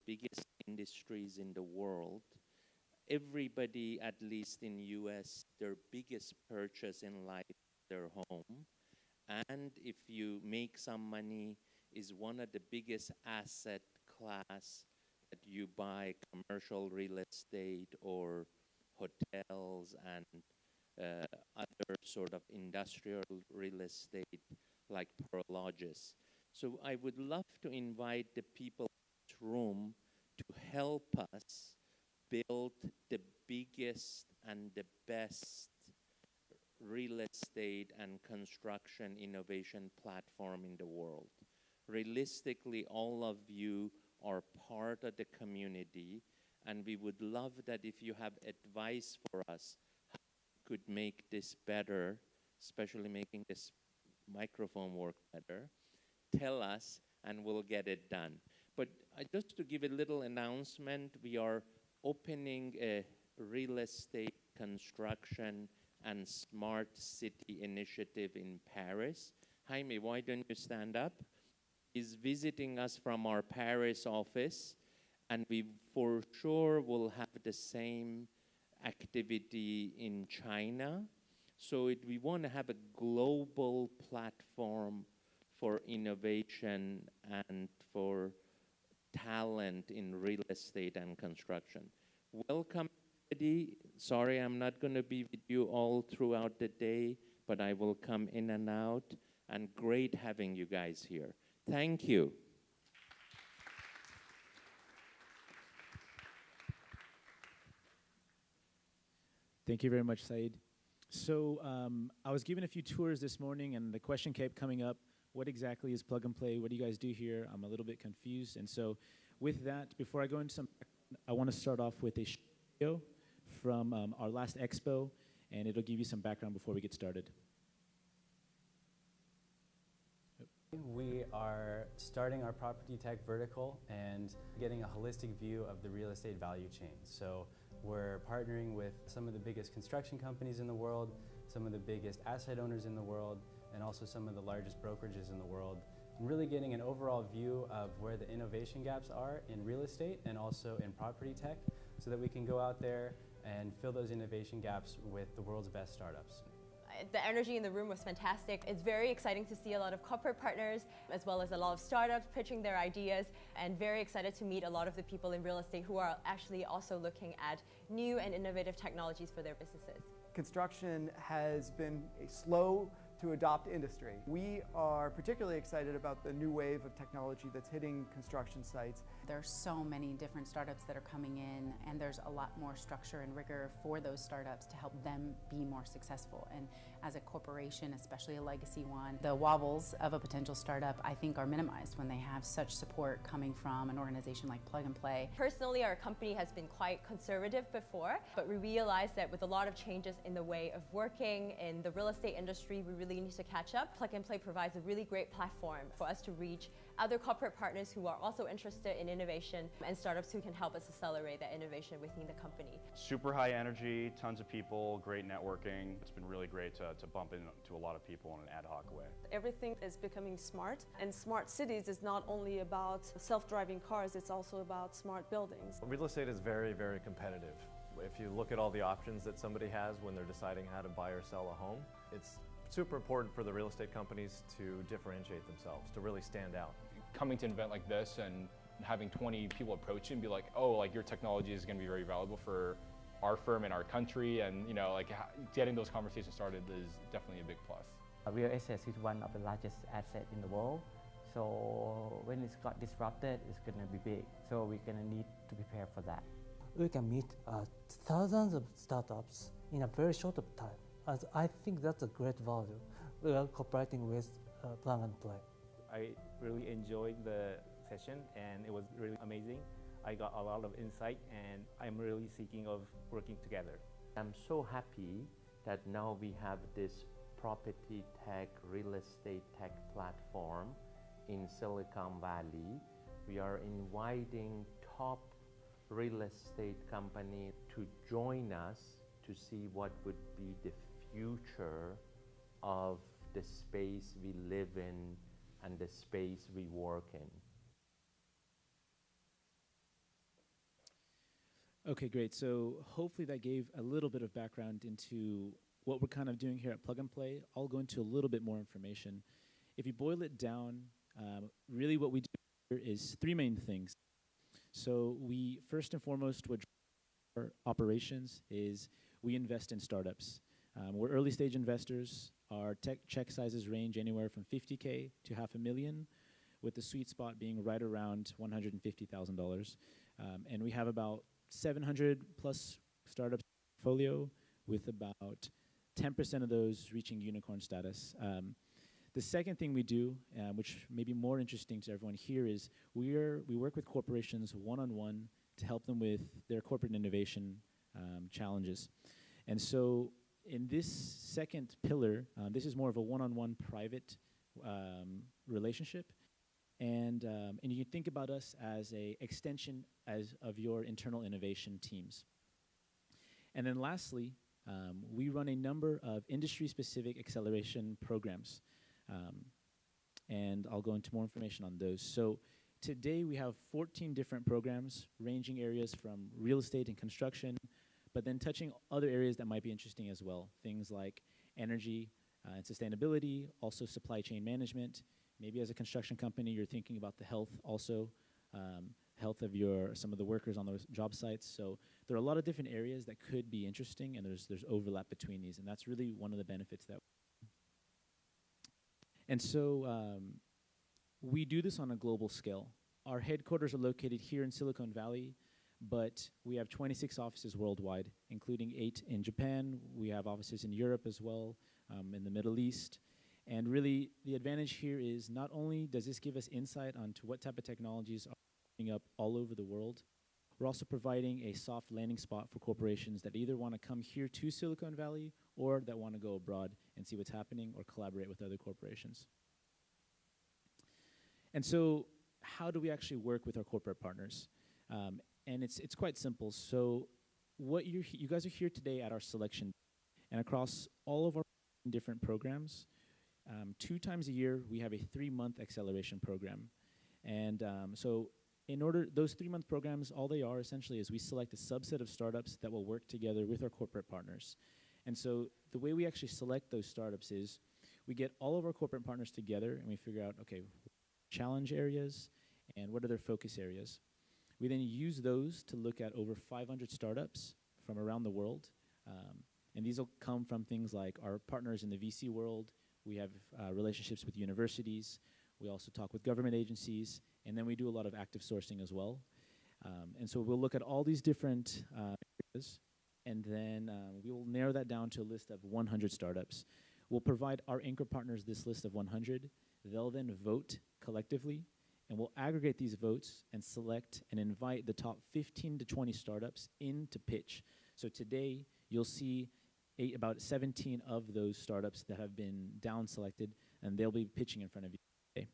biggest industries in the world. Everybody, at least in US, their biggest purchase in life is their home. And if you make some money, is one of the biggest asset class that you buy commercial real estate or hotels and other sort of industrial real estate like Prologis. So I would love to invite the people in this room to help us build the biggest and the best real estate and construction innovation platform in the world. Realistically, all of you are part of the community, and we would love that if you have advice for us how we could make this better, especially making this microphone work better, tell us and we'll get it done. But just to give a little announcement, we are opening a real estate construction and smart city initiative in Paris. Jaime, why don't you stand up? He's visiting us from our Paris office, and we for sure will have the same activity in China. So we want to have a global platform for innovation and for talent in real estate and construction. Welcome, everybody. Sorry, I'm not going to be with you all throughout the day, but I will come in and out, and great having you guys here. Thank you. Thank you very much, Saeed. So I was given a few tours this morning, and the question kept coming up, what exactly is Plug and Play? What do you guys do here? I'm a little bit confused. And so with that, before I go into some, I want to start off with a video from our last expo, and it'll give you some background before we get started. We are starting our property tech vertical and getting a holistic view of the real estate value chain. So we're partnering with some of the biggest construction companies in the world, some of the biggest asset owners in the world, and also some of the largest brokerages in the world, and really getting an overall view of where the innovation gaps are in real estate and also in property tech, so that we can go out there and fill those innovation gaps with the world's best startups. The energy in the room was fantastic. It's very exciting to see a lot of corporate partners as well as a lot of startups pitching their ideas, and very excited to meet a lot of the people in real estate who are actually also looking at new and innovative technologies for their businesses. Construction has been a slow to adopt industry. We are particularly excited about the new wave of technology that's hitting construction sites. There's so many different startups that are coming in, and there's a lot more structure and rigor for those startups to help them be more successful. And as a corporation, especially a legacy one, the wobbles of a potential startup, I think, are minimized when they have such support coming from an organization like Plug and Play. Personally, our company has been quite conservative before, but we realized that with a lot of changes in the way of working in the real estate industry, we really need to catch up. Plug and Play provides a really great platform for us to reach other corporate partners who are also interested in innovation and startups who can help us accelerate that innovation within the company. Super high energy, tons of people, great networking. It's been really great to bump into a lot of people in an ad hoc way. Everything is becoming smart, and smart cities is not only about self-driving cars, it's also about smart buildings. Real estate is very, very competitive. If you look at all the options that somebody has when they're deciding how to buy or sell a home, it's super important for the real estate companies to differentiate themselves, to really stand out. Coming to an event like this and having 20 people approach you and be like, oh, like your technology is going to be very valuable for our firm and our country, and like getting those conversations started is definitely a big plus. Real estate is one of the largest assets in the world, so when it's got disrupted, it's going to be big. So we're going to need to prepare for that. We can meet thousands of startups in a very short of time. As I think that's a great value. We are cooperating with Plug and Play. I really enjoyed the session, and it was really amazing. I got a lot of insight, and I'm really seeking of working together. I'm so happy that now we have this property tech, real estate tech platform in Silicon Valley. We are inviting top real estate company to join us to see what would be the future of the space we live in and the space we work in. Okay, great. So hopefully that gave a little bit of background into what we're kind of doing here at Plug and Play. I'll go into a little bit more information. If you boil it down, really what we do here is three main things. So we, first and foremost, what our operations is we invest in startups. We're early stage investors. Our tech check sizes range anywhere from $50K to $500,000, with the sweet spot being right around $150,000. And we have about 700 plus startups portfolio, with about 10% of those reaching unicorn status. The second thing we do, which may be more interesting to everyone here, is we work with corporations one-on-one to help them with their corporate innovation challenges. And so in this second pillar, this is more of a one-on-one private relationship. And you can think about us as a extension of your internal innovation teams. And then lastly, we run a number of industry-specific acceleration programs. And I'll go into more information on those. So today we have 14 different programs ranging areas from real estate and construction, but then touching other areas that might be interesting as well. Things like energy and sustainability, also supply chain management. Maybe as a construction company, you're thinking about the health also, health of some of the workers on those job sites. So there are a lot of different areas that could be interesting, and there's overlap between these, and that's really one of the benefits that. And so we do this on a global scale. Our headquarters are located here in Silicon Valley, but we have 26 offices worldwide, including 8 in Japan. We have offices in Europe as well, in the Middle East. And really, the advantage here is not only does this give us insight onto what type of technologies are coming up all over the world, we're also providing a soft landing spot for corporations that either want to come here to Silicon Valley or that want to go abroad and see what's happening or collaborate with other corporations. And so how do we actually work with our corporate partners? And it's quite simple. So what you guys are here today at our selection, and across all of our different programs, 2 times a year we have a 3-month acceleration program. And so in order, those 3-month programs, all they are essentially is we select a subset of startups that will work together with our corporate partners. And so the way we actually select those startups is we get all of our corporate partners together and we figure out, okay, challenge areas and what are their focus areas. We then use those to look at over 500 startups from around the world. And these will come from things like our partners in the VC world. We have relationships with universities. We also talk with government agencies. And then we do a lot of active sourcing as well. And so we'll look at all these different areas. And then we will narrow that down to a list of 100 startups. We'll provide our anchor partners this list of 100. They'll then vote collectively. And we'll aggregate these votes and select and invite the top 15 to 20 startups in to pitch. So today, you'll see about 17 of those startups that have been down selected, and they'll be pitching in front of you today.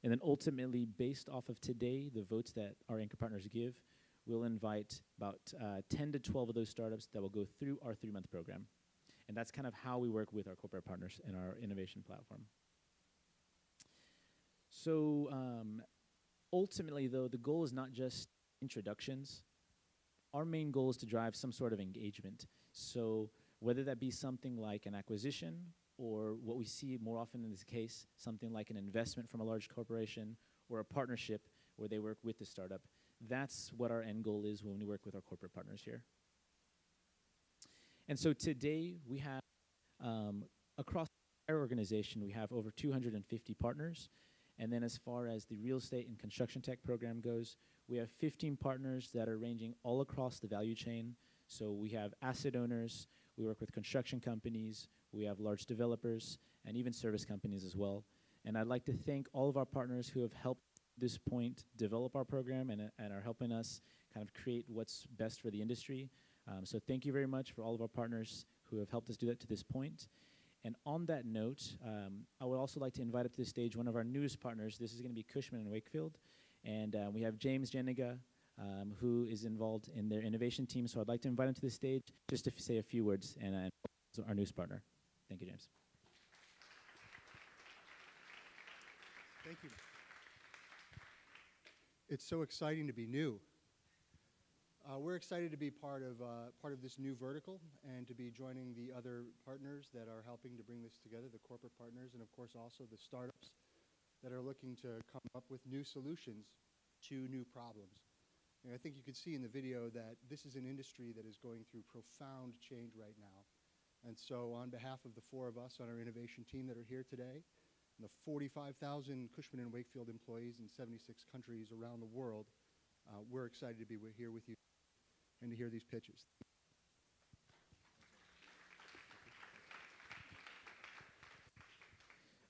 And then ultimately, based off of today, the votes that our anchor partners give, we'll invite about 10 to 12 of those startups that will go through our 3-month program. And that's kind of how we work with our corporate partners in our innovation platform. So ultimately, though, the goal is not just introductions. Our main goal is to drive some sort of engagement. So whether that be something like an acquisition or what we see more often in this case, something like an investment from a large corporation or a partnership where they work with the startup, that's what our end goal is when we work with our corporate partners here. And so today we have, across our organization, we have over 250 partners. And then as far as the real estate and construction tech program goes, we have 15 partners that are ranging all across the value chain. So we have asset owners, we work with construction companies, we have large developers, and even service companies as well. And I'd like to thank all of our partners who have helped at this point develop our program and are helping us kind of create what's best for the industry. So thank you very much for all of our partners who have helped us do that to this point. And on that note, I would also like to invite up to the stage one of our newest partners. This is going to be Cushman & Wakefield. And we have James Jeniga, who is involved in their innovation team. So I'd like to invite him to the stage just to say a few words, and our newest partner. Thank you, James. Thank you. It's so exciting to be new. We're excited to be part of this new vertical and to be joining the other partners that are helping to bring this together, the corporate partners, and of course also the startups that are looking to come up with new solutions to new problems. And I think you could see in the video that this is an industry that is going through profound change right now. And so on behalf of the four of us on our innovation team that are here today, and the 45,000 Cushman & Wakefield employees in 76 countries around the world, we're excited to be here with you and to hear these pitches.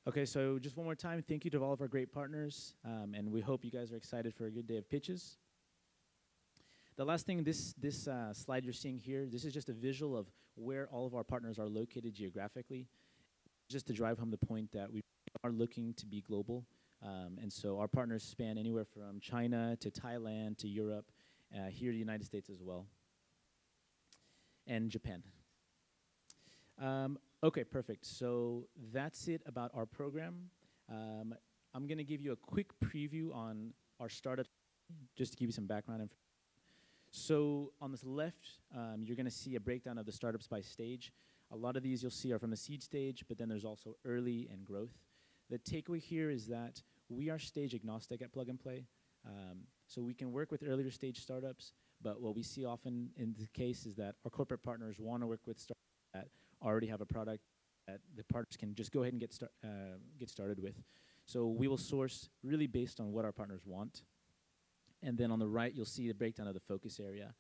Okay, so just one more time, thank you to all of our great partners, and we hope you guys are excited for a good day of pitches. The last thing, this slide you're seeing here, this is just a visual of where all of our partners are located geographically, just to drive home the point that we are looking to be global. And so our partners span anywhere from China to Thailand to Europe, here in the United States as well, and Japan. Okay, perfect. So that's it about our program. I'm going to give you a quick preview on our startup, just to give you some background information. So on this left, you're going to see a breakdown of the startups by stage. A lot of these you'll see are from the seed stage, but then there's also early and growth. The takeaway here is that we are stage agnostic at Plug and Play. So we can work with earlier stage startups, but what we see often in the case is that our corporate partners want to work with startups that already have a product that the partners can just go ahead and get started with. So we will source really based on what our partners want. And then on the right, you'll see the breakdown of the focus area.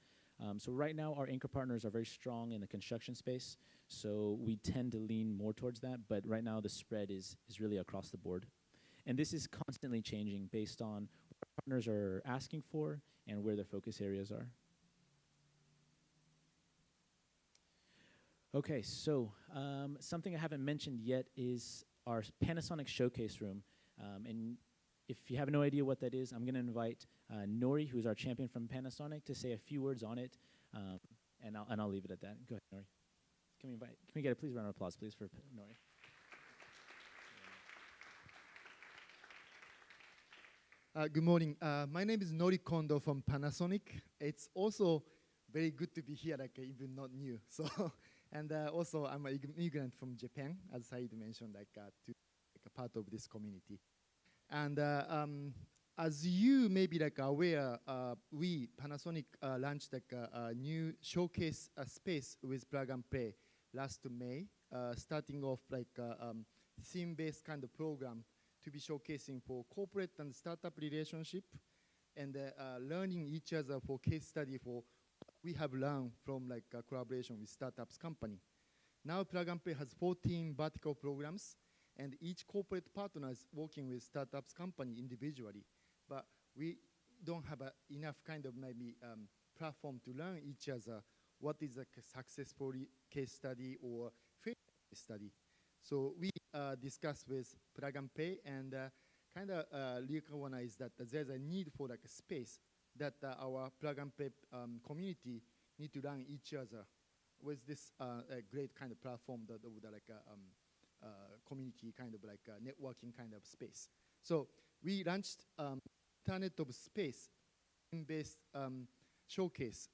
So right now, our anchor partners are very strong in the construction space, so we tend to lean more towards that, but right now the spread is really across the board. And this is constantly changing based on what our partners are asking for and where their focus areas are. Okay, so something I haven't mentioned yet is our Panasonic Showcase Room. And if you have no idea what that is, I'm going to invite Nori, who's our champion from Panasonic, to say a few words on it, and I'll leave it at that. Go ahead, Nori. Can we get a please round of applause, please, for Nori? Good morning. My name is Nori Kondo from Panasonic. It's also very good to be here, even not new. So, and also I'm an immigrant from Japan, as Said mentioned, to a part of this community. And as you may be aware, we, Panasonic, launched a new showcase space with Plug and Play last May, starting off theme-based kind of program to be showcasing for corporate and startup relationship, and learning each other for case study for what we have learned from collaboration with startups company. Now Plug and Play has 14 vertical programs, and each corporate partner is working with startups company individually. But we don't have enough kind of maybe platform to learn each other what is a successful case study or failure case study. So we discussed with Plug and Play and kind of recognize that there's a need for a space that our Plug and Play community need to learn each other with this great kind of platform that would community kind of networking kind of space. So we launched Internet of Space based showcase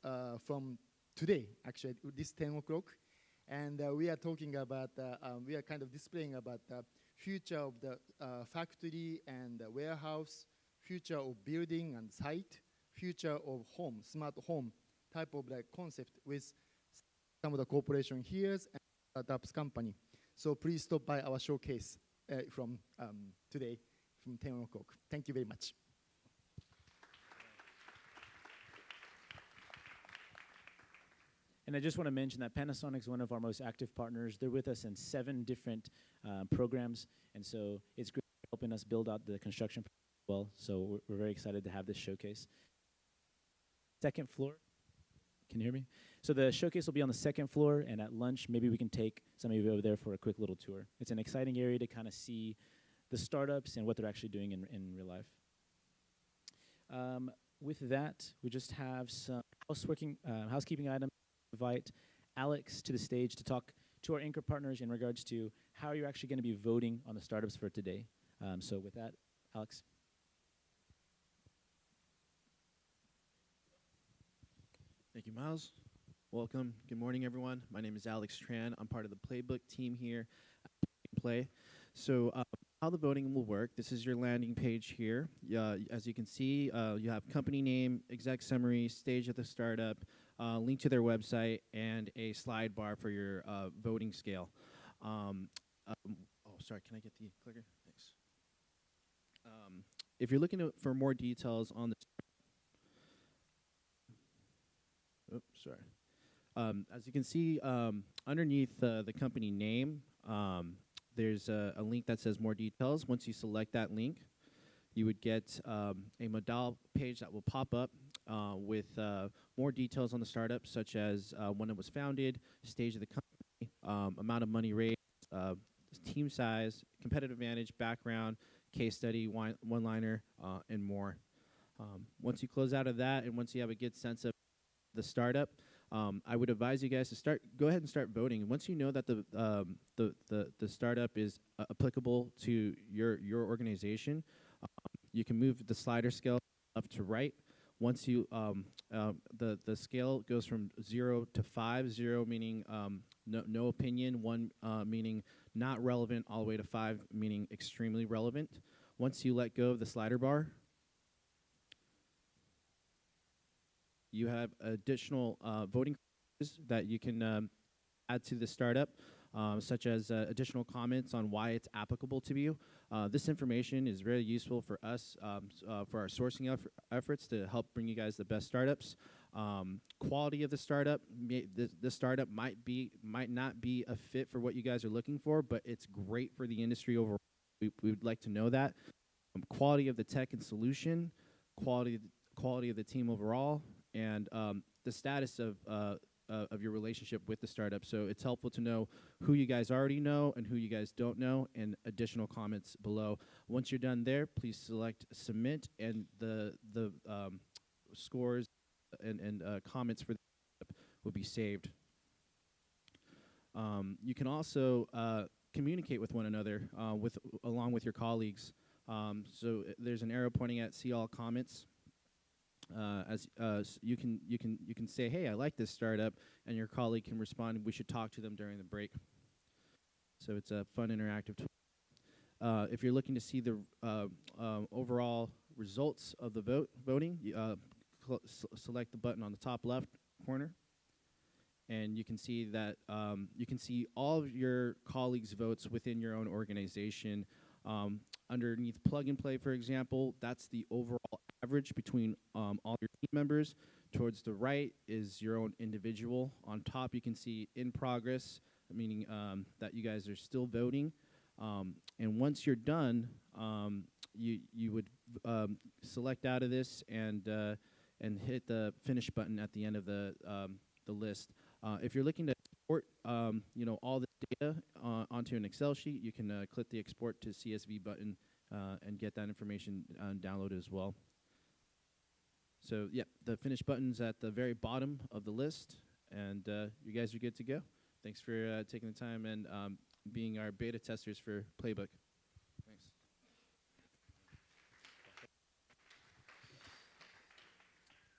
from today, actually, this 10 o'clock. And we are talking about, we are kind of displaying about the future of the factory and the warehouse, future of building and site, future of home, smart home type of concept with some of the corporation here and startups company. So please stop by our showcase from today from 10 o'clock. Thank you very much. And I just want to mention that Panasonic is one of our most active partners. They're with us in 7 different programs, and so it's great helping us build out the construction as well. So we're very excited to have this showcase. Second floor. Can you hear me? So the showcase will be on the 2nd floor, and at lunch, maybe we can take some of you over there for a quick little tour. It's an exciting area to kind of see the startups and what they're actually doing in real life. With that, we just have some housekeeping items. Invite Alex to the stage to talk to our anchor partners in regards to how you're actually going to be voting on the startups for today. So with that, Alex. Thank you, Miles. Welcome. Good morning, everyone. My name is Alex Tran. I'm part of the Playbook team here at Play. So how the voting will work, this is your landing page here. As you can see, you have company name, exec summary, stage of the startup, link to their website, and a slide bar for your voting scale. Oh, sorry, can I get the clicker? Thanks. If you're looking for more details on the as you can see, underneath the company name, there's a link that says more details. Once you select that link, you would get a Modal page that will pop up with more details on the startup, such as when it was founded, stage of the company, amount of money raised, team size, competitive advantage, background, case study, one-liner, and more. Once you close out of that, and once you have a good sense of the startup, I would advise you guys to go ahead and start voting. And once you know that the startup is applicable to your organization, you can move the slider scale left to right. Once you the scale goes from 0 to 5, 0 meaning no opinion, 1 meaning not relevant, all the way to 5 meaning extremely relevant. Once you let go of the slider bar, you have additional voting that you can add to the startup, such as additional comments on why it's applicable to you. This information is very useful for us, for our sourcing efforts to help bring you guys the best startups. Quality of the startup, the startup might not be a fit for what you guys are looking for, but it's great for the industry overall. We would like to know that. Quality of the tech and solution, quality of the team overall, and the status of your relationship with the startup. So it's helpful to know who you guys already know and who you guys don't know, and additional comments below. Once you're done there, please select submit, and the scores and comments for the startup will be saved. You can also communicate with one another along with your colleagues. So there's an arrow pointing at see all comments. You can say, hey, I like this startup, and your colleague can respond, we should talk to them during the break. So it's a fun interactive tool. If you're looking to see the overall results of the voting, select the button on the top left corner, and you can see that you can see all of your colleagues' votes within your own organization. Underneath plug and play, for example, that's the overall average between all your team members. Towards the right is your own individual. On top, you can see in progress, meaning that you guys are still voting. And once you're done, you would select out of this and hit the finish button at the end of the list. If you're looking to export, all the data onto an Excel sheet, you can click the export to CSV button and get that information downloaded as well. So yeah, the finish button's at the very bottom of the list, and you guys are good to go. Thanks for taking the time and being our beta testers for Playbook. Thanks.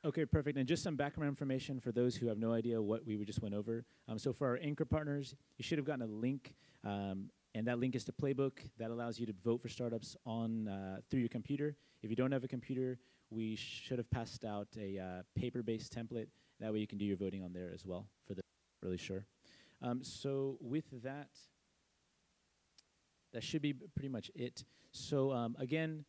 Okay, perfect. And just some background information for those who have no idea what we just went over. So for our anchor partners, you should have gotten a link, and that link is to Playbook. That allows you to vote for startups through your computer. If you don't have a computer, we should have passed out a paper-based template. That way you can do your voting on there as well, for the really sure. So with that, that should be pretty much it. So again,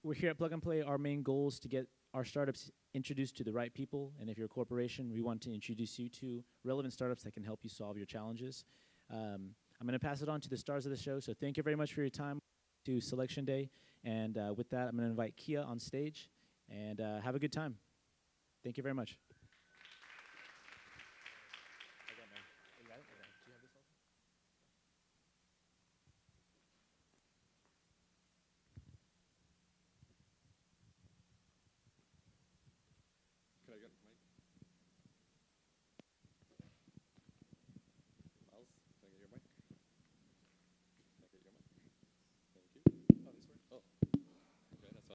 we're here at Plug and Play. Our main goal is to get our startups introduced to the right people. And if you're a corporation, we want to introduce you to relevant startups that can help you solve your challenges. I'm going to pass it on to the stars of the show. So thank you very much for your time to Selection Day. And with that, I'm going to invite Kia on stage. And have a good time. Thank you very much.